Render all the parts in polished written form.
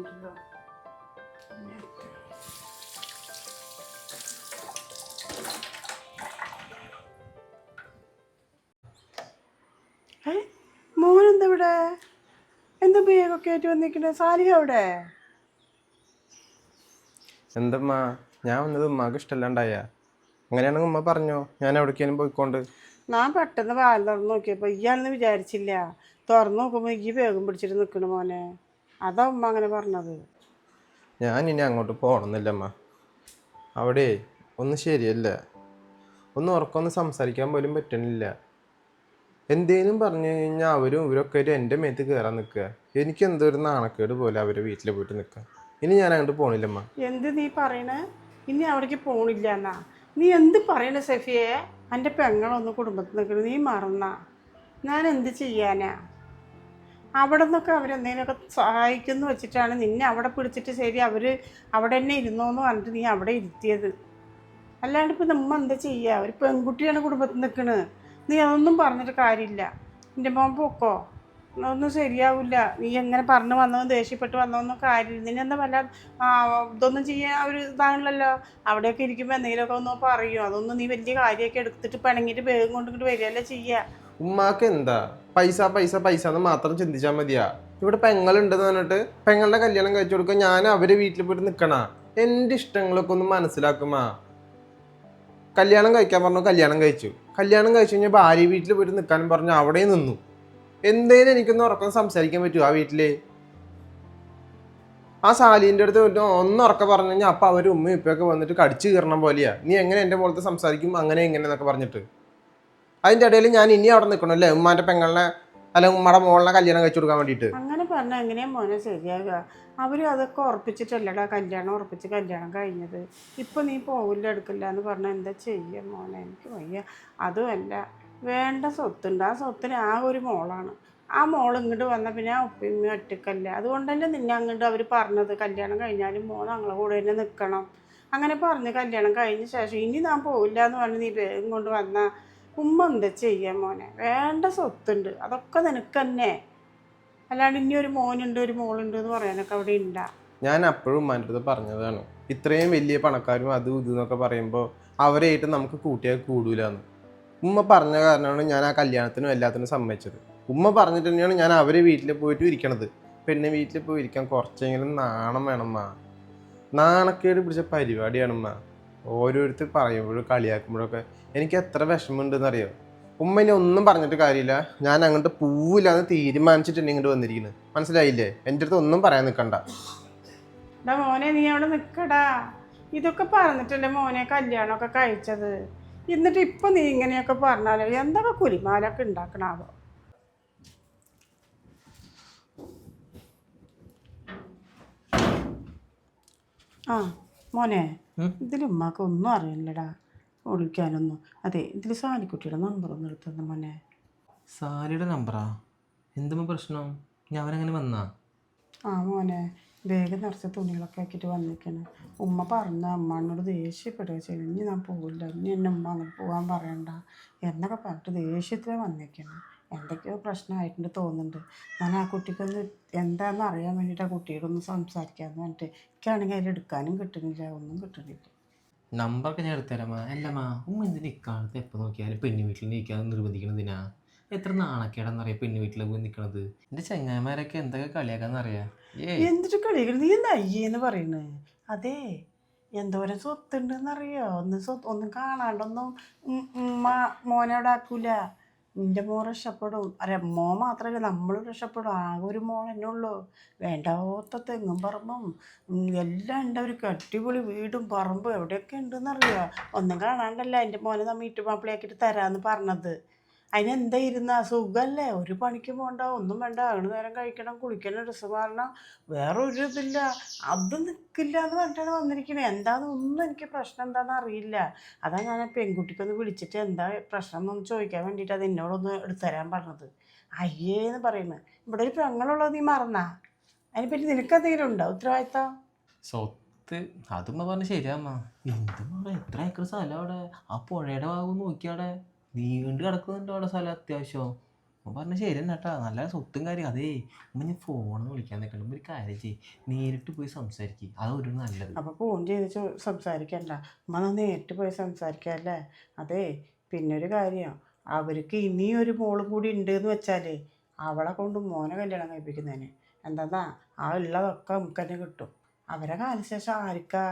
പറഞ്ഞിട്ടുണ്ടോ? മോനെന്താ ഇവിടെ? എന്താ ബാഗൊക്കെ ആയിട്ട് വന്നിരിക്കണേ? സാലിഹ അവിടെ? എന്തമ്മ ഞാൻ വന്നത് ഉമ്മാക്ക് ഇഷ്ടമല്ലാണ്ടായ? അങ്ങനെയാണെങ്കിൽ ഉമ്മ പറഞ്ഞോ, ഞാൻ എവിടേക്കാനും പോയിക്കൊണ്ട്. ഞാൻ പെട്ടെന്ന് വാൽ തുറന്ന് നോക്കിയപ്പോൾ ഇയാളെന്ന് വിചാരിച്ചില്ല. തുറന്ന് നോക്കുമ്പോൾ ഈ വേഗം പിടിച്ചിട്ട് നിൽക്കണ മോനെ. അതാ ഉമ്മ അങ്ങനെ പറഞ്ഞത്. ഞാൻ ഇനി അങ്ങോട്ട് പോകണമെന്നില്ലമ്മ. അവിടെ ഒന്നും ശരിയല്ല. ഒന്ന് ഉറക്കൊന്ന് സംസാരിക്കാൻ പോലും പറ്റണില്ല. എന്തേലും പറഞ്ഞു കഴിഞ്ഞാൽ അവരും ഇവരൊക്കെ ആയിട്ട് എൻ്റെ മേത്ത് കയറാൻ നിൽക്കുക. എനിക്ക് എന്തോ ഒരു നാണക്കേട് പോലെ അവരെ വീട്ടിൽ പോയിട്ട് നിൽക്കുക. ഇനി ഞാൻ അങ്ങോട്ട് പോകണില്ലമ്മ. എന്ത് നീ പറയണേ? ഇനി അവിടേക്ക് പോണില്ല എന്നാ? നീ എന്ത് പറയണ സഫിയെ? എൻ്റെ പെങ്ങളൊന്ന് കുടുംബത്തിൽ നിൽക്കണ നീ മറന്ന? ഞാൻ എന്ത് ചെയ്യാനാ? അവിടെ നിന്നൊക്കെ അവരെന്തെങ്കിലുമൊക്കെ സഹായിക്കുന്നു വെച്ചിട്ടാണ് നിന്നെ അവിടെ പിടിച്ചിട്ട് ശരി അവർ അവിടെ തന്നെ ഇരുന്നോന്ന് പറഞ്ഞിട്ട് നീ അവിടെ ഇരുത്തിയത്. അല്ലാണ്ട് ഇപ്പം നമ്മ എന്താ ചെയ്യുക? ഒരു പെൺകുട്ടിയാണ് കുടുംബത്തിൽ നിൽക്കണത്. നീ അതൊന്നും പറഞ്ഞിട്ട് കാര്യമില്ല. എൻ്റെ മോൻ പൊക്കോ, ഒന്നും ശരിയാവില്ല. നീ എങ്ങനെ പറഞ്ഞു വന്നതും ദേഷ്യപ്പെട്ട് വന്നതൊന്നും കാര്യമില്ല. നിന്നെന്താ വല്ല ഇതൊന്നും ചെയ്യാൻ ഒരു ഇതാണല്ലോ. അവിടെയൊക്കെ ഇരിക്കുമ്പോൾ എന്തെങ്കിലുമൊക്കെ ഒന്ന് പറയും. അതൊന്നും നീ വലിയ കാര്യമൊക്കെ എടുത്തിട്ട് പിണങ്ങിയിട്ട് വേഗം കൊണ്ടിട്ട് വരികയല്ലേ ചെയ്യുക. ഉമ്മാക്ക് എന്താ പൈസ പൈസ പൈസ എന്ന് മാത്രം ചിന്തിച്ചാൽ മതിയാ? ഇവിടെ പെങ്ങളുണ്ടെന്ന് പറഞ്ഞിട്ട് പെങ്ങളുടെ കല്യാണം കഴിച്ചു കൊടുക്കുക, ഞാൻ അവരെ വീട്ടിൽ പോയിട്ട് നിൽക്കണ? എൻ്റെ ഇഷ്ടങ്ങളൊക്കെ ഒന്ന് മനസ്സിലാക്കുമാ. കല്യാണം കഴിക്കാൻ പറഞ്ഞു, കല്യാണം കഴിച്ചു. കല്യാണം കഴിച്ചു കഴിഞ്ഞാൽ ഭാര്യ വീട്ടിൽ പോയിട്ട് നിൽക്കാനും പറഞ്ഞു, അവിടെ നിന്നു. എന്തേലും എനിക്കൊന്ന് ഉറക്കം സംസാരിക്കാൻ പറ്റുമോ ആ വീട്ടില്? ആ സാലീൻ്റെ അടുത്ത് ഒന്നുറക്കം പറഞ്ഞു കഴിഞ്ഞാൽ അപ്പം അവർ ഉമ്മയും ഇപ്പൊക്കെ വന്നിട്ട് കടിച്ചു കയറണം പോലെയാ. നീ എങ്ങനെ എൻ്റെ മുഖത്ത് സംസാരിക്കും അങ്ങനെ ഇങ്ങനെ എന്നൊക്കെ പറഞ്ഞിട്ട്. അതിൻ്റെ ഇടയിൽ ഞാൻ ഇനി അവിടെ നിൽക്കണം അല്ലേ ഉമ്മാൻ്റെ പെങ്ങളെ അല്ലെങ്കിൽ ഉമ്മയുടെ മോളിനെ കല്യാണം കഴിച്ചു കൊടുക്കാൻ വേണ്ടിയിട്ട്? അങ്ങനെ പറഞ്ഞാൽ എങ്ങനെയാ മോനെ ശരിയാകുക? അവർ അതൊക്കെ ഉറപ്പിച്ചിട്ടല്ലടാ കല്യാണം ഉറപ്പിച്ച് കല്യാണം കഴിഞ്ഞത്. ഇപ്പം നീ പോവില്ല എടുക്കില്ല എന്ന് പറഞ്ഞാൽ എന്താ ചെയ്യുക മോനെ? എനിക്ക് വയ്യ. അതുമല്ല, വേണ്ട സ്വത്തുണ്ട്. ആ സ്വത്തിന് ആ ഒരു മോളാണ്. ആ മോൾ ഇങ്ങോട്ട് വന്നാൽ പിന്നെ ആ ഉപ്പയും ഒറ്റക്കല്ല. അതുകൊണ്ടല്ലേ നിന്നെ അങ്ങോട്ട് അവർ പറഞ്ഞത് കല്യാണം കഴിഞ്ഞാലും മോൻ ഞങ്ങളെ കൂടെ തന്നെ നിൽക്കണം. അങ്ങനെ പറഞ്ഞ് കല്യാണം കഴിഞ്ഞ ശേഷം ഇനി ഞാൻ പോവില്ല എന്ന് പറഞ്ഞ് നീ വേഗം കൊണ്ട് വന്നാൽ ഉമ്മ എന്താ ചെയ്യാൻ മോനെ? വേണ്ട സ്വത്തുണ്ട്, അതൊക്കെ നിനക്ക് തന്നെ. അല്ലാണ്ട് ഇനി ഒരു മോനുണ്ട് ഒരു മോളുണ്ട് എന്ന് പറയാനൊക്കെ അവിടെ ഉണ്ടാ? ഞാൻ അപ്പോഴും ഉമ്മാൻ്റെ അടുത്ത് പറഞ്ഞതാണ്, ഇത്രയും വലിയ പണക്കാരും അതും ഇതും എന്നൊക്കെ പറയുമ്പോൾ അവരായിട്ട് നമുക്ക് കൂട്ടിയാൽ കൂടൂലെന്ന്. ഉമ്മ പറഞ്ഞ കാരണമാണ് ഞാൻ ആ കല്യാണത്തിനും എല്ലാത്തിനും സമ്മതിച്ചത്. ഉമ്മ പറഞ്ഞിട്ട് തന്നെയാണ് ഞാൻ അവരെ വീട്ടിൽ പോയിട്ട് ഇരിക്കണത്. പെണ്ണ് വീട്ടിൽ പോയി ഇരിക്കാൻ കുറച്ചെങ്കിലും നാണം വേണമ്മ. നാണക്കേട് പിടിച്ച പരിപാടിയാണമ്മ. ഓരോരുത്തർ പറയുമ്പോഴും കളിയാക്കുമ്പോഴൊക്കെ എനിക്ക് എത്ര വിഷമമുണ്ടെന്നറിയോ. ഉമ്മ ഇനി ഒന്നും പറഞ്ഞിട്ട് കാര്യമില്ല. ഞാൻ അങ്ങോട്ട് പോവില്ലാന്ന് തീരുമാനിച്ചിട്ടുണ്ട് ഇങ്ങോട്ട് വന്നിരിക്കുന്നത്. മനസ്സിലായില്ലേ? എൻ്റെ അടുത്ത് ഒന്നും പറയാൻ നിൽക്കണ്ട. എടാ മോനെ, നീ അവിടെ നിൽക്കടാ. ഇതൊക്കെ പറഞ്ഞിട്ടല്ലേ മോനെ കല്യാണമൊക്കെ കഴിച്ചത്. എന്നിട്ട് ഇപ്പം നീ ഇങ്ങനെയൊക്കെ പറഞ്ഞാലോ? എന്തൊക്കെ കുലിമാലൊക്കെ ഉണ്ടാക്കണാവോ? ആ മോനെ, ഇതിൽ ഉമ്മാക്ക് ഒന്നും അറിയില്ലടാ വിളിക്കാനൊന്നും. അതെ, ഇതിൽ സാലിക്കുട്ടിയുടെ നമ്പറൊന്നും എടുത്തത് മോനെ. സാരിയുടെ നമ്പറാ? എന്തും പ്രശ്നം? ഞാൻ അവനങ്ങനെ വന്നാ? ആ മോനെ, വേഗം നിറച്ച തുണികളൊക്കെ ആക്കിയിട്ട് വന്നിരിക്കണം. ഉമ്മ പറഞ്ഞ അമ്മനോട് ദേഷ്യപ്പെടുക ചെയ്തു. ഇനി ഞാൻ പോകില്ല, ഇനി എന്നെ ഉമ്മ അങ്ങനെ പോകാൻ പറയണ്ട എന്നൊക്കെ പറഞ്ഞിട്ട് ദേഷ്യത്തിൽ വന്നിരിക്കണം. എന്തൊക്കെയോ പ്രശ്നമായിട്ടുണ്ട് തോന്നുന്നുണ്ട്. ഞാൻ ആ കുട്ടിക്കൊന്ന് എന്താണെന്ന് അറിയാൻ വേണ്ടിയിട്ട് ആ കുട്ടിയോട് ഒന്ന് സംസാരിക്കാമെന്ന് പറഞ്ഞിട്ട് എനിക്കാണെങ്കിൽ അതിൽ എടുക്കാനും കിട്ടുന്നില്ല, ഒന്നും കിട്ടുന്നില്ല. നമ്പറൊക്കെ ഞാൻ എടുത്തുതരാമാ. അല്ലമ്മാ, ഉമ്മ എന്തിനാ ഇക്കാലത്ത് എപ്പോൾ നോക്കിയാലും പെണ്ണ് വീട്ടിൽ നിൽക്കാൻ നിർബന്ധിക്കണതിനാ? എത്ര നാണക്കേടാന്നറിയാം പെണ്ണ് വീട്ടിൽ പോയി നിൽക്കണത്. എൻ്റെ ചങ്ങായിമാരൊക്കെ എന്തൊക്കെ കളിയാക്കാന്നറിയാം. എന്തിട്ട് കളിക്കണം? നീ എന്താ അയ്യേന്ന് പറയുന്നത്? അതെ, എന്തോരം സ്വത്തുണ്ടെന്നറിയോ? ഒന്നും കാണാണ്ടൊന്നും ഉമ്മ മോനെ അവിടെ ആക്കൂല. നിൻ്റെ മോൻ രക്ഷപ്പെടും. മോൻ മാത്രമല്ല, നമ്മളും രക്ഷപ്പെടും. ആകെ ഒരു മോൻ തന്നെ ഉള്ളൂ. വേണ്ടാത്ത തെങ്ങും പറമ്പും എല്ലാം ഉണ്ട്. അവർക്ക് അടിപൊളി വീടും പറമ്പും എവിടെയൊക്കെ ഉണ്ടെന്നറിയോ? ഒന്നും കാണാണ്ടല്ല എൻ്റെ മോനെ നമ്മൾ ഇട്ടുമാപ്പിളയാക്കിയിട്ട് തരാമെന്ന് പറഞ്ഞത്. അതിനെന്താ ഇരുന്ന സുഖമല്ലേ? ഒരു പണിക്ക് പോകണ്ട, ഒന്നും വേണ്ട. അങ്ങനെ നേരം കഴിക്കണം, കുളിക്കണം, ഡ്രസ്സ് മാറണം, വേറെ ഒരു ഇതില്ല. അത് നിൽക്കില്ല എന്ന് പറഞ്ഞിട്ടാണ് വന്നിരിക്കുന്നത്. എന്താണെന്ന് ഒന്നും എനിക്ക് പ്രശ്നം എന്താണെന്ന് അറിയില്ല. അതാണ് ഞാൻ ആ പെൺകുട്ടിക്കൊന്ന് വിളിച്ചിട്ട് എന്താ പ്രശ്നം എന്നൊന്ന് ചോദിക്കാൻ വേണ്ടിയിട്ട് അത് എന്നോടൊന്ന് എടുത്തുതരാൻ പറഞ്ഞത്. അയ്യേന്ന് പറയുന്നത്. ഇവിടെ ഒരു പെങ്ങളുള്ളത് നീ മറന്നാ? അതിനെപ്പറ്റി നിനക്കെന്തെങ്കിലും ഉണ്ടോ ഉത്തരവാദിത്തം? സ്വത്ത് അതുമ്മ പറഞ്ഞ് ശരിയാമ്മ. എന്തും എത്ര ഏക്കർ സ്ഥലം അവിടെ? ആ പുഴയുടെ ഭാഗം നോക്കിയാടെ നീണ്ടു കിടക്കുന്നുണ്ട് അവിടെ സ്ഥലം അത്യാവശ്യം. ഉമ്മ പറഞ്ഞ ശരി തന്നെ കേട്ടാ, നല്ല സ്വത്തും കാര്യം. അതേ ഉമ്മ ഞാൻ ഫോണിൽ വിളിക്കാൻ നിൽക്കണം, ഒരു കാര്യം ചെയ്യ്, നേരിട്ട് പോയി സംസാരിക്കും, അതൊരു നല്ലത്. അപ്പോൾ ഫോൺ ചെയ്ത് സംസാരിക്കണ്ട, നമ്മൾ നേരിട്ട് പോയി സംസാരിക്കാമല്ലേ. അതെ, പിന്നെ ഒരു കാര്യം, അവർക്ക് ഇനിയൊരു മോളും കൂടി ഉണ്ട് എന്ന് വെച്ചാൽ അവളെ കൊണ്ട് മോനെ കല്യാണം കഴിപ്പിക്കുന്നതിന് എന്താ ആ ഉള്ളതൊക്കെ നമുക്ക് തന്നെ കിട്ടും. അവരെ കാലശേഷം ആർക്കാ?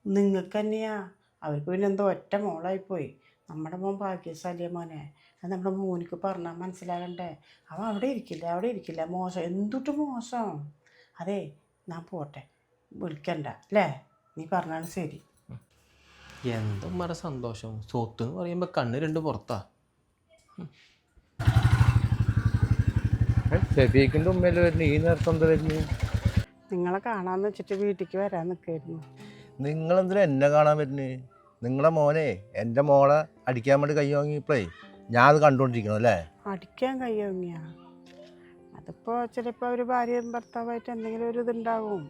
നിങ്ങൾക്ക് തന്നെയാ. അവർക്ക് പിന്നെ എന്തോ ഒറ്റ മോളായിപ്പോയി. നമ്മുടെ മോൻ ഭാഗ്യശാലിയ മോനെ, അത് നമ്മുടെ മോനിക്ക് പറഞ്ഞാൽ മനസ്സിലാകണ്ടേ. അവൻ അവിടെ ഇരിക്കില്ല, മോശം, എന്തുട്ട് മോശം. അതെ, ഞാൻ പോട്ടെ, വിളിക്കണ്ട അല്ലേ, നീ പറഞ്ഞാണ് ശരി. എന്താ ഉമ്മയുടെ സന്തോഷം, സ്വത്ത് എന്ന് പറയുമ്പോൾ കണ്ണ് രണ്ട് പുറത്താ. ഷെഫീഖിൻ്റെ ഉമ്മയിൽ വരുന്നു, ഈ നേരത്തെ എന്താ വരുന്നു? നിങ്ങളെ കാണാമെന്ന് വെച്ചിട്ട് വീട്ടിലേക്ക് വരാൻ നിൽക്കായിരുന്നു. നിങ്ങളെന്തിനാ എന്നെ കാണാൻ വരുന്നത്? നിങ്ങളെ മോനെ എൻ്റെ മോളെ അടിക്കാൻ വേണ്ടി കൈ വാങ്ങിയപ്പോഴേ ഞാൻ അത് കണ്ടുകൊണ്ടിരിക്കണം അല്ലേ? അടിക്കാൻ കഴിയുമെങ്കിയാ അതിപ്പോൾ ചിലപ്പോൾ അവർ ഭാര്യയും ഭർത്താവായിട്ട് എന്തെങ്കിലും ഒരു ഇതുണ്ടാവും.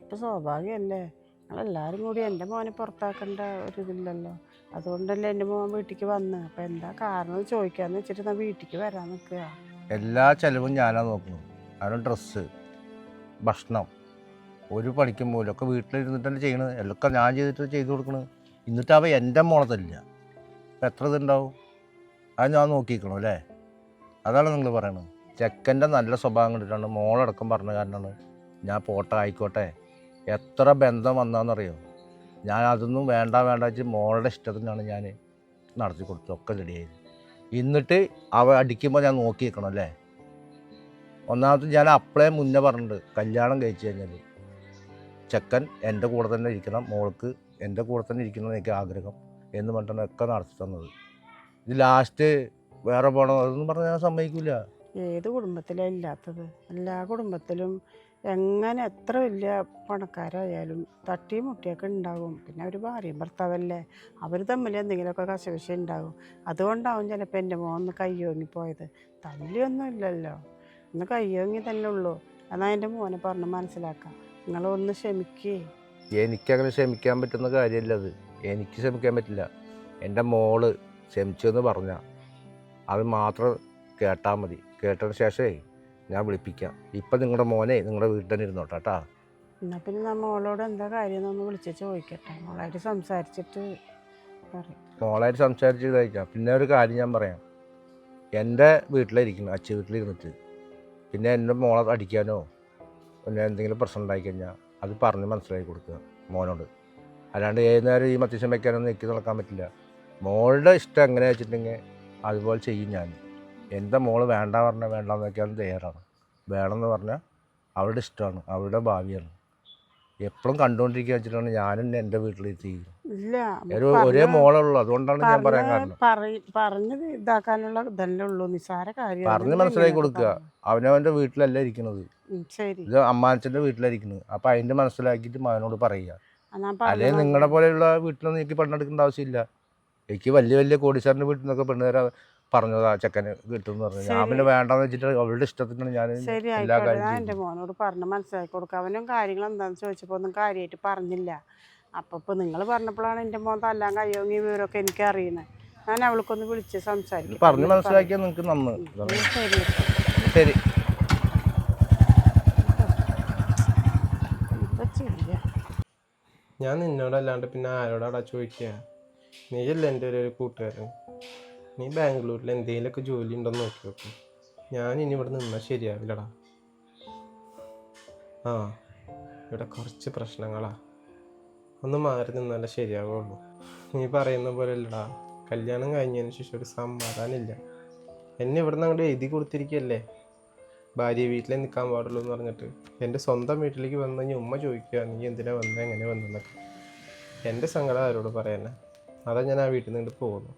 ഇപ്പോൾ സ്വാഭാവികമല്ലേ, ഞങ്ങളെല്ലാവരും കൂടി എൻ്റെ മോനെ പുറത്താക്കേണ്ട ഒരു ഇതില്ലല്ലോ. അതുകൊണ്ടല്ലേ എൻ്റെ മോൻ വീട്ടിലേക്ക് വന്ന്. അപ്പോൾ എന്താ കാരണം ചോദിക്കാമെന്ന് വെച്ചിട്ട് ഞാൻ വീട്ടിലേക്ക് വരാൻ നിൽക്കുക. എല്ലാ ചിലവും ഞാനാ നോക്കുന്നു. കാരണം ഡ്രസ്സ്, ഭക്ഷണം, ഒരു പണിക്കും പോലും ഒക്കെ വീട്ടിലിരുന്നിട്ടല്ലേ ചെയ്യണത്. എല്ലാം ഞാൻ ചെയ്ത് കൊടുക്കണത്. എന്നിട്ട് അവ എൻ്റെ മോളെ തരില്ല. അപ്പം എത്ര ഇതുണ്ടാവും? അത് ഞാൻ നോക്കിയിരിക്കണം അല്ലേ? അതാണ് നിങ്ങൾ പറയണത്. ചെക്കൻ്റെ നല്ല സ്വഭാവം കണ്ടിട്ടാണ് മോളടക്കം പറഞ്ഞ കാരണമാണ് ഞാൻ പോട്ടെ, ആയിക്കോട്ടെ. എത്ര ബന്ധം വന്നാന്നറിയോ, ഞാൻ അതൊന്നും വേണ്ട വെച്ച് മോളുടെ ഇഷ്ടത്തിനാണ് ഞാൻ നടത്തി കൊടുത്തത്, ഒക്കെ റെഡിയായത്. എന്നിട്ട് അവ അടിക്കുമ്പോൾ ഞാൻ നോക്കിയിരിക്കണം അല്ലേ? ഒന്നാമത് ഞാൻ അപ്പോഴേ മുന്നേ പറഞ്ഞിട്ടുണ്ട്, കല്യാണം കഴിച്ചു കഴിഞ്ഞാൽ ചെക്കൻ എൻ്റെ കൂടെ തന്നെ ഇരിക്കണം, മോൾക്ക് എൻ്റെ കൂടെ തന്നെ ഇരിക്കണം എനിക്ക് ആഗ്രഹം എന്ന് പറഞ്ഞിട്ടാണ് ഒക്കെ നടത്തി തന്നത്. ഇത് ലാസ്റ്റ് വേറെ പോകണം അതൊന്നും പറഞ്ഞാൽ ഞാൻ സമ്മതിക്കില്ല. ഏത് കുടുംബത്തിലാണ് ഇല്ലാത്തത്? എല്ലാ കുടുംബത്തിലും എങ്ങനെ എത്ര വലിയ പണക്കാരായാലും തട്ടിയും മുട്ടിയൊക്കെ ഉണ്ടാകും. പിന്നെ അവർ ഭാര്യയും ഭർത്താവല്ലേ, അവർ തമ്മിൽ എന്തെങ്കിലുമൊക്കെ കശവിശ ഉണ്ടാകും. അതുകൊണ്ടാവും ചിലപ്പോൾ എൻ്റെ മോൻ ഒന്ന് കയ്യോങ്ങിപ്പോയത്. തല്ലിയൊന്നും ഇല്ലല്ലോ, ഒന്ന് കയ്യോങ്ങി തന്നെ ഉള്ളൂ. എന്നാൽ എൻ്റെ മോനെ പറഞ്ഞ് മനസ്സിലാക്കാം. നിങ്ങളൊന്ന് ക്ഷമിക്കേ. എനിക്കങ്ങനെ ക്ഷമിക്കാൻ പറ്റുന്ന കാര്യമല്ല അത്. എനിക്ക് ക്ഷമിക്കാൻ പറ്റില്ല. എൻ്റെ മോള് ക്ഷമിച്ചെന്ന് പറഞ്ഞാൽ അത് മാത്രം കേട്ടാൽ മതി. കേട്ടതിന് ശേഷമേ ഞാൻ വിളിപ്പിക്കാം. ഇപ്പം നിങ്ങളുടെ മോനെ നിങ്ങളുടെ വീട്ടിൽ തന്നെ ഇരുന്നോട്ടെ കേട്ടാ. എന്നാൽ പിന്നെ ഞാൻ മോളോട് എന്താ കാര്യം എന്നൊന്ന് വിളിച്ച് ചോദിക്കട്ടെ, മോളായിട്ട് സംസാരിച്ചിട്ട് പറയും. മോളായിട്ട് സംസാരിച്ച് കഴിക്കാം. പിന്നെ ഒരു കാര്യം ഞാൻ പറയാം. എൻ്റെ വീട്ടിലിരിക്കണം, അച്ഛൻ വീട്ടിലിരുന്നിട്ട് പിന്നെ എൻ്റെ മോളെ അടിക്കാനോ പിന്നെ എന്തെങ്കിലും പ്രശ്നം ഉണ്ടായിക്കഴിഞ്ഞാൽ അത് പറഞ്ഞ് മനസ്സിലാക്കി കൊടുക്കുക മോനോട്. അല്ലാണ്ട് ഏത് നേരം ഈ മത്സ്യം വയ്ക്കാനൊന്നും എനിക്ക് നടക്കാൻ പറ്റില്ല. മോളുടെ ഇഷ്ടം എങ്ങനെ വെച്ചിട്ടുണ്ടെങ്കിൽ അതുപോലെ ചെയ്യും ഞാൻ. എൻ്റെ മോള് വേണ്ട പറഞ്ഞാൽ വേണ്ടാന്ന് വയ്ക്കാൻ തയ്യാറാണ്. വേണമെന്ന് പറഞ്ഞാൽ അവളുടെ ഇഷ്ടമാണ്, അവളുടെ ഭാവിയാണ്. എപ്പോഴും കണ്ടുകൊണ്ടിരിക്കുക വെച്ചിട്ടാണ് ഞാനും എൻ്റെ വീട്ടിലെത്തിയിരിക്കുന്നത്. ഇല്ല, ഒരേ മോളുള്ളൂ, അതുകൊണ്ടാണ് ഞാൻ പറയാൻ കാരണം. പറഞ്ഞത് ഇതാക്കാനുള്ള ഇതല്ലേ ഉള്ളൂ, നിസ്സാര കാര്യം. പറഞ്ഞ് മനസ്സിലാക്കി കൊടുക്കുക. അവനവൻ്റെ വീട്ടിലല്ല ഇരിക്കുന്നത്, ശരി, ഇത് അമ്മാനച്ചൻ്റെ വീട്ടിലായിരിക്കുന്നത്. അപ്പം അതിൻ്റെ മനസ്സിലാക്കിയിട്ട് മകനോട് പറയുക. ഞാൻ അല്ലെങ്കിൽ നിങ്ങളുടെ പോലെയുള്ള വീട്ടിലൊന്നും എനിക്ക് പെണ്ണെടുക്കേണ്ട ആവശ്യമില്ല. എനിക്ക് വലിയ കോടീശ്വരൻ്റെ വീട്ടിൽ നിന്നൊക്കെ പെണ്ണുകാരെ പറഞ്ഞതാ ചെക്കന് കിട്ടുമെന്ന് പറഞ്ഞു. ഞാൻ പിന്നെ വേണ്ടെന്ന് വെച്ചിട്ട് അവളുടെ ഇഷ്ടത്തിനാണ് ഞാൻ ശരി, എല്ലാ ആയിക്കോട്ടെ. ഞാൻ കാര്യം എൻ്റെ മോനോട് പറഞ്ഞ് മനസ്സിലാക്കി കൊടുക്കുക. അവനും കാര്യങ്ങൾ എന്താണെന്ന് ചോദിച്ചപ്പോൾ ഒന്നും കാര്യമായിട്ട് പറഞ്ഞില്ല. അപ്പോൾ ഇപ്പോൾ നിങ്ങൾ പറഞ്ഞപ്പോഴാണ് എൻ്റെ മോൻ തല്ലാൻ കഴിയുമെങ്കിൽ വിവരമൊക്കെ എനിക്ക് അറിയുന്നത്. ഞാൻ അവൾക്കൊന്ന് വിളിച്ച് സംസാരിക്കും. പറഞ്ഞ് മനസ്സിലാക്കിയാൽ നിങ്ങൾക്ക് നന്ന്. ശരി ശരി. ഇപ്പം ചെയ്യാം. ഞാൻ നിന്നോടല്ലാണ്ട് പിന്നെ ആരോടാടാ ചോദിക്കുക? നീയല്ലേ എൻ്റെ ഒരു കൂട്ടുകാരൻ. നീ ബാംഗ്ലൂരിൽ എന്തെങ്കിലുമൊക്കെ ജോലി ഉണ്ടോയെന്ന് നോക്കി നോക്കും. ഞാൻ ഇനി ഇവിടെ നിന്നാൽ ശരിയാവില്ലടാ. ആ, ഇവിടെ കുറച്ച് പ്രശ്നങ്ങളാ, ഒന്ന് മാറി നിന്നാലേ ശരിയാവുള്ളൂ. നീ പറയുന്ന പോലെ അല്ലടാ, കല്യാണം കഴിഞ്ഞതിന് ശേഷം ഒരു സമാധാനമില്ല. എന്നെ ഇവിടെ നിന്ന് അങ്ങോട്ട് എഴുതി കൊടുത്തിരിക്കുകയല്ലേ, ഭാര്യ വീട്ടിലേ നിൽക്കാൻ പാടുള്ളൂ എന്ന് പറഞ്ഞിട്ട്. എൻ്റെ സ്വന്തം വീട്ടിലേക്ക് വന്നു കഴിഞ്ഞാൽ ഉമ്മ ചോദിക്കുക നീ എന്തിനാ വന്നത്, എങ്ങനെ വന്നതെന്നൊക്കെ. എൻ്റെ സങ്കടം ആരോട് പറയാനാ? അതാ ഞാൻ ആ വീട്ടിൽ നിന്ന് പോകുന്നു.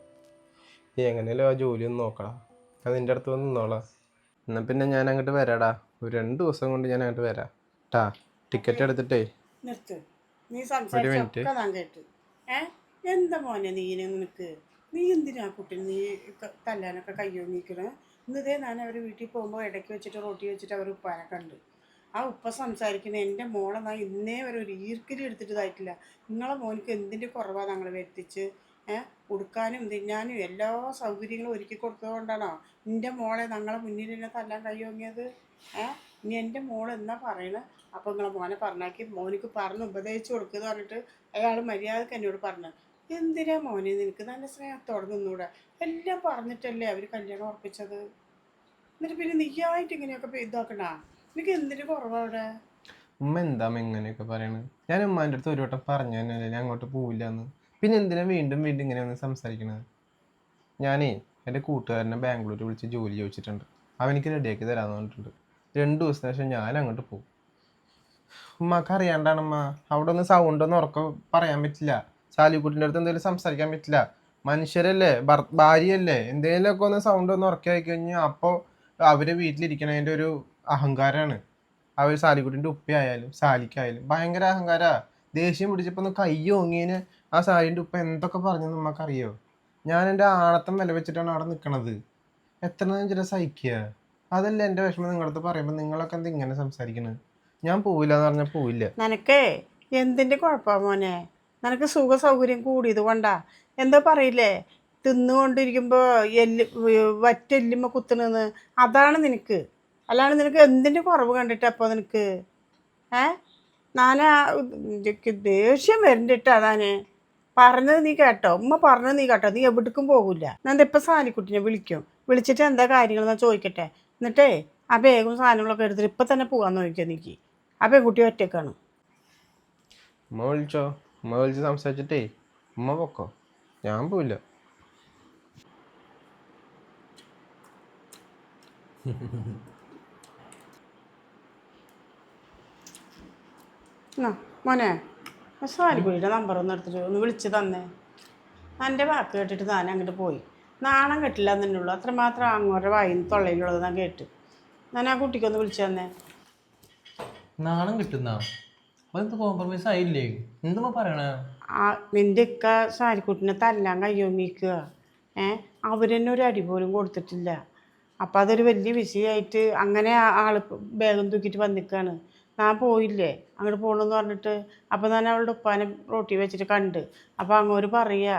നീ എങ്ങനെയല്ലോ ആ ജോലി ഒന്ന് നോക്കണം, അത് നിൻ്റെ അടുത്ത് വന്ന് നിന്നോളാം. എന്നാൽ പിന്നെ ഞാൻ അങ്ങോട്ട് വരാടാ, ഒരു 2 ദിവസം കൊണ്ട് ഞാൻ അങ്ങോട്ട് വരാം ട്ടാ. ടിക്കറ്റ് എടുത്തിട്ടേ. നിർത്ത്, നീ സംസാരിച്ചൊക്കെ ഞാൻ കേട്ട്. എന്താ മോനെ നിനക്ക്? നീ എന്തിനാ കുട്ടി നീ തല്ലാനൊക്കെ കയ്യോങ്ങിക്കണേ? ഇന്നതേ ഞാൻ അവർ വീട്ടിൽ പോകുമ്പോൾ ഇടയ്ക്ക് വെച്ചിട്ട് റോട്ടി വെച്ചിട്ട് അവർ ഉപ്പാനെ കണ്ട്. ആ ഉപ്പ സംസാരിക്കുന്നത് എൻ്റെ മോളെ ഞാൻ ഇന്നേ വരെ ഒരു ഈർക്കിലി എടുത്തിട്ടതായിട്ടില്ല. നിങ്ങളെ മോനിക്ക് എന്തിൻ്റെ കുറവാണ് ഞങ്ങൾ വരുത്തിച്ച്? ഉടുക്കാനും തിന്നാനും എല്ലാ സൗകര്യങ്ങളും ഒരുക്കി കൊടുത്തതുകൊണ്ടാണോ എൻ്റെ മോളെ ഞങ്ങളെ മുന്നിൽ തന്നെ തല്ലാൻ കഴിയുമെങ്കിയത്? ഇനി എൻ്റെ മോൾ എന്നാ പറയണത്? അപ്പോൾ നിങ്ങളെ മോനെ പറഞ്ഞാക്കി മോനിക്ക് പറഞ്ഞ് ഉപദേശിച്ച് കൊടുക്കുക പറഞ്ഞിട്ട് അയാൾ മര്യാദക്ക് എന്നോട് പറഞ്ഞു. എന്തിനാ മോനെ നിനക്ക് നല്ല സ്നേഹത്തോടെ നിന്നൂടെ? എല്ലാം പറഞ്ഞിട്ടല്ലേ അവർ കല്യാണം ഉറപ്പിച്ചത്. എന്നിട്ട് പിന്നെ നീയായിട്ട് ഇങ്ങനെയൊക്കെ ഇതാക്കണ? എനിക്ക് എന്തിനു കുറവവിടെ? ഉമ്മ എന്താ എങ്ങനെയൊക്കെ പറയണത്? ഞാൻ ഉമ്മാൻ്റെ അടുത്ത് ഒരു വട്ടം പറഞ്ഞു തന്നെയല്ലേ ഞാൻ അങ്ങോട്ട് പോവില്ല എന്ന്. പിന്നെ എന്തിനാ വീണ്ടും വീണ്ടും ഇങ്ങനെ ഒന്ന് സംസാരിക്കണത്? ഞാനേ എൻ്റെ കൂട്ടുകാരനെ ബാംഗ്ലൂർ വിളിച്ച് ജോലി ചോദിച്ചിട്ടുണ്ട്. അവനിക്ക് റെഡിയാക്കി തരാമെന്ന് പറഞ്ഞിട്ടുണ്ട്. 2 ദിവസത്തിന് ശേഷം ഞാൻ അങ്ങോട്ട് പോകും. ഉമ്മക്ക് അറിയാണ്ടാണമ്മ, അവിടെ ഒന്ന് സൗണ്ട് ഒന്ന് ഉറക്കം പറയാൻ പറ്റില്ല. സാലിക്കുട്ടിൻ്റെ അടുത്ത് എന്തെങ്കിലും സംസാരിക്കാൻ പറ്റില്ല. മനുഷ്യരല്ലേ, ഭാര്യയല്ലേ, എന്തെങ്കിലുമൊക്കെ ഒന്ന് സൗണ്ട് ഒന്ന് ഉറക്കി ആയി കഴിഞ്ഞാൽ അപ്പോൾ അവർ വീട്ടിലിരിക്കണതിൻ്റെ ഒരു അഹങ്കാരമാണ്. അവർ സാലിക്കുട്ടിൻ്റെ ഉപ്പയായാലും സാലിക്കായാലും ഭയങ്കര അഹങ്കാരാ. ദേഷ്യം പിടിച്ചപ്പോൾ ഒന്ന് കൈ ഓങ്ങിയതിന് ആ സാലിൻ്റെ ഉപ്പ എന്തൊക്കെ പറഞ്ഞെന്ന് നമുക്കറിയോ? ഞാൻ എൻ്റെ ആണത്തം വില വെച്ചിട്ടാണ് അവിടെ നിൽക്കണത്. എത്ര നേരം സഹിക്കുക? അതല്ല എൻ്റെ വിഷമം നിങ്ങളടുത്ത് പറയുമ്പോൾ നിങ്ങളൊക്കെ എന്താ ഇങ്ങനെ സംസാരിക്കണത്? ഞാൻ പോവില്ല എന്ന് പറഞ്ഞാൽ പോവില്ല. നിനക്കേ എന്തിൻ്റെ കുഴപ്പമാണ് മോനെ? നിനക്ക് സുഖ സൗകര്യം കൂടിയത് കൊണ്ടാ. എന്താ പറയില്ലേ, തിന്നുകൊണ്ടിരിക്കുമ്പോൾ വറ്റെല്ലുമ്മ കുത്തണെന്ന്. അതാണ് നിനക്ക്. അല്ലാണ്ട് നിനക്ക് എന്തിൻ്റെ കുറവ് കണ്ടിട്ട് അപ്പോൾ നിനക്ക് എനിക്ക് ദേഷ്യം വരണ്ടിട്ടാ. പറഞ്ഞത് നീ കേട്ടോ? ഉമ്മ പറഞ്ഞത് നീ കേട്ടോ? നീ എവിടേക്കും പോകില്ല. ഞാൻ ഇപ്പം സാലിക്കുട്ടിനെ വിളിക്കും. വിളിച്ചിട്ട് എന്താ കാര്യങ്ങളെന്നാ ചോദിക്കട്ടെ. എന്നിട്ടേ ആ ബാഗും സാധനങ്ങളൊക്കെ എടുത്തിട്ട് ഇപ്പം തന്നെ പോകാമെന്ന് ചോദിക്കാം നീക്ക്. ആ പെൺകുട്ടി ഒറ്റക്കാണ്. ഉമ്മ വിളിച്ചോ? ഉമ്മ വിളിച്ച് സംസാരിച്ചിട്ടേ ഉമ്മ പൊക്കോ, ഞാൻ പോവില്ല. മോനെ സാലിക്കുട്ടിയുടെ നമ്പർ ഒന്ന് എടുത്തിട്ട് ഒന്ന് വിളിച്ച് തന്നെ. എൻ്റെ വാക്ക് കേട്ടിട്ട് ഞാൻ അങ്ങോട്ട് പോയി. നാണം കെട്ടില്ല എന്നുള്ളൂ. അത്രമാത്രം അങ്ങോട്ട് വായിന്ന് തൊള്ളയിലുള്ളത് ഞാൻ കേട്ട്. ഞാൻ ആ കുട്ടിക്കൊന്ന് വിളിച്ചു തന്നെ. നാണം കിട്ടുന്ന അതെന്ത് കോംപ്രമൈസ് ആയില്ലേ? എന്തുമ്മ പറയണേ? നിൻ്റെ ഇക്ക സാലിക്കുട്ടിനെ തല്ലാൻ കയ്യോങ്ങിക്കുക. അവരെന്നെ ഒരു അടി പോലും കൊടുത്തിട്ടില്ല. അപ്പം അതൊരു വലിയ വിഷയമായിട്ട് അങ്ങനെ ആൾ ബാഗും തൂക്കിയിട്ട് വന്നിക്കാണ്. ഞാൻ പോയില്ലേ അങ്ങോട്ട് പോകണമെന്ന് പറഞ്ഞിട്ട്. അപ്പോൾ ഞാൻ അവളുടെ ഉപ്പാനെ റോട്ടി വെച്ചിട്ട് കണ്ട്. അപ്പോൾ അങ്ങോട്ട് പറയുക,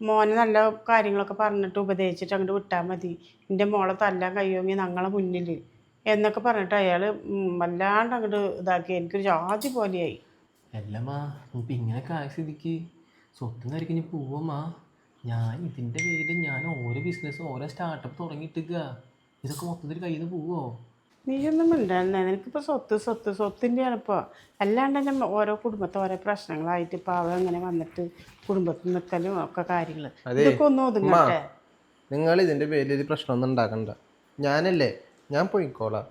മോനെ നല്ല കാര്യങ്ങളൊക്കെ പറഞ്ഞിട്ട് ഉപദേശിച്ചിട്ട് അങ്ങോട്ട് വിട്ടാൽ മതി, എൻ്റെ മോളെ തല്ലാൻ കഴിയുമെങ്കിൽ ഞങ്ങളെ മുന്നിൽ എന്നൊക്കെ പറഞ്ഞിട്ട് അയാൾ വല്ലാണ്ട് അങ്ങോട്ട് ഇതാക്കി. എനിക്കൊരു ജാതി പോലെയായി. അല്ലമ്മാ, ഇപ്പം ഇങ്ങനെയൊക്കെ ആയ സ്ഥിതിക്ക് സ്വത്തും കാര്യത്തിന് പോവമ്മാ. ഞാൻ ഇതിൻ്റെ പേരിൽ ഞാൻ ഓരോ ബിസിനസ് ഓരോ സ്റ്റാർട്ടപ്പ് തുടങ്ങിയിട്ടിക്കുക. ഇതൊക്കെ മൊത്തത്തിൽ കയ്യിൽ നിന്ന് പോവോ? നീയൊന്നും മിണ്ടല്ലേ. നിനക്കിപ്പോൾ സ്വത്തിൻ്റെയാണ് ഇപ്പോൾ. അല്ലാണ്ട് തന്നെ ഓരോ കുടുംബത്തെ ഓരോ പ്രശ്നങ്ങളായിട്ട് ഇപ്പോൾ അവ അങ്ങനെ വന്നിട്ട് കുടുംബത്തിൽ നിൽക്കലും ഒക്കെ കാര്യങ്ങൾ. ഇതൊക്കെ ഒന്നും ഒതുങ്ങട്ടെ. നിങ്ങൾ ഇതിൻ്റെ പേരിൽ ഒരു പ്രശ്നമൊന്നും ഉണ്ടാക്കണ്ട. ഞാനല്ലേ, ഞാൻ പോയിക്കോളാം.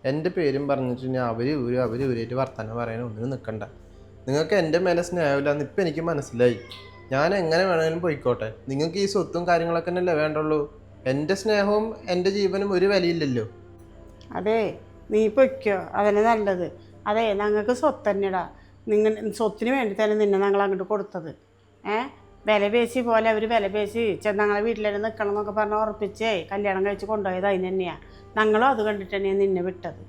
എൻ്റെ പേരും പറഞ്ഞിട്ട് ഞാൻ അവരായിട്ട് വർത്തമാനം പറയാനും ഒന്നിനും നിൽക്കണ്ട. നിങ്ങൾക്ക് എൻ്റെ മേലെ സ്നേഹമില്ലാന്ന് ഇപ്പം എനിക്ക് മനസ്സിലായി. ഞാൻ എങ്ങനെ വേണമെങ്കിലും പോയിക്കോട്ടെ. നിങ്ങൾക്ക് ഈ സ്വത്തും കാര്യങ്ങളൊക്കെ തന്നെയല്ലേ വേണ്ടുള്ളൂ. എൻ്റെ സ്നേഹവും എൻ്റെ ജീവനും ഒരു വിലയില്ലല്ലോ. അതെ, നീ പൊയ്ക്കോ, അതന്നെ നല്ലത്. അതെ, ഞങ്ങൾക്ക് സ്വത്ത് തന്നെടാ. സ്വത്തിന് വേണ്ടി തന്നെ നിന്നെ ഞങ്ങൾ അങ്ങോട്ട് കൊടുത്തത്. വില പേശി പോലെ അവർ വില പേശി ഞങ്ങളെ വീട്ടിലെന്നെ നിൽക്കണം എന്നൊക്കെ പറഞ്ഞ് ഉറപ്പിച്ചേ കല്യാണം കഴിച്ച് കൊണ്ടുപോയത് അതിന് തന്നെയാണ്. ഞങ്ങളും അത് കണ്ടിട്ട് തന്നെയാണ് നിന്നെ വിട്ടത്.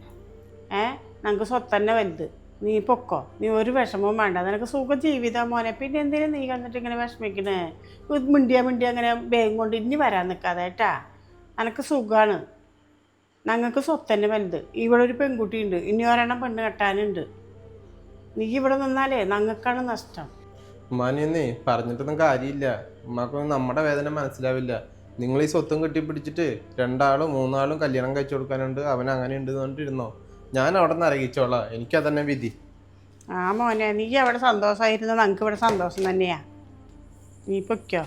ഞങ്ങൾക്ക് സ്വത്ത് തന്നെ വലുത്. നീ പൊക്കോ, നീ ഒരു വിഷമവും വേണ്ട. നിനക്ക് സുഖ ജീവിതം മോനെ. പിന്നെ എന്തിനും നീ കണ്ടിട്ട് ഇങ്ങനെ വിഷമിക്കണേ? മിണ്ടിയ അങ്ങനെ വേഗം കൊണ്ട് ഇനി വരാൻ നിൽക്കാതെ കേട്ടാ. എനിക്ക് സുഖമാണ്. ഞങ്ങൾക്ക് സ്വത്ത് തന്നെ വലുത്. ഇവിടെ ഒരു പെൺകുട്ടിയുണ്ട്, ഇനി ഒരെണ്ണം പെണ്ണ് കെട്ടാനുണ്ട്. നീ ഇവിടെ നിന്നാലേ ഞങ്ങൾക്കാണ് നഷ്ടം. ഉമ്മാനെന്നേ പറഞ്ഞിട്ടൊന്നും കാര്യമില്ല. ഉമ്മാക്കൊന്നും നമ്മുടെ വേദന മനസ്സിലാവില്ല. നിങ്ങൾ ഈ സ്വത്തും കെട്ടിപ്പിടിച്ചിട്ട് 2 ആളും 3 ആളും കല്യാണം കഴിച്ചു കൊടുക്കാനുണ്ട്, അവൻ അങ്ങനെ ഉണ്ട് പറഞ്ഞിട്ടിരുന്നോ? ഞാൻ അവിടെ നിന്ന് അറിയിച്ചോളാം. എനിക്കതന്നെ വിധി. മോനെ, നീ അവിടെ സന്തോഷമായിരുന്ന ഞങ്ങൾക്ക് ഇവിടെ സന്തോഷം തന്നെയാ. നീ പൊയ്ക്കോ.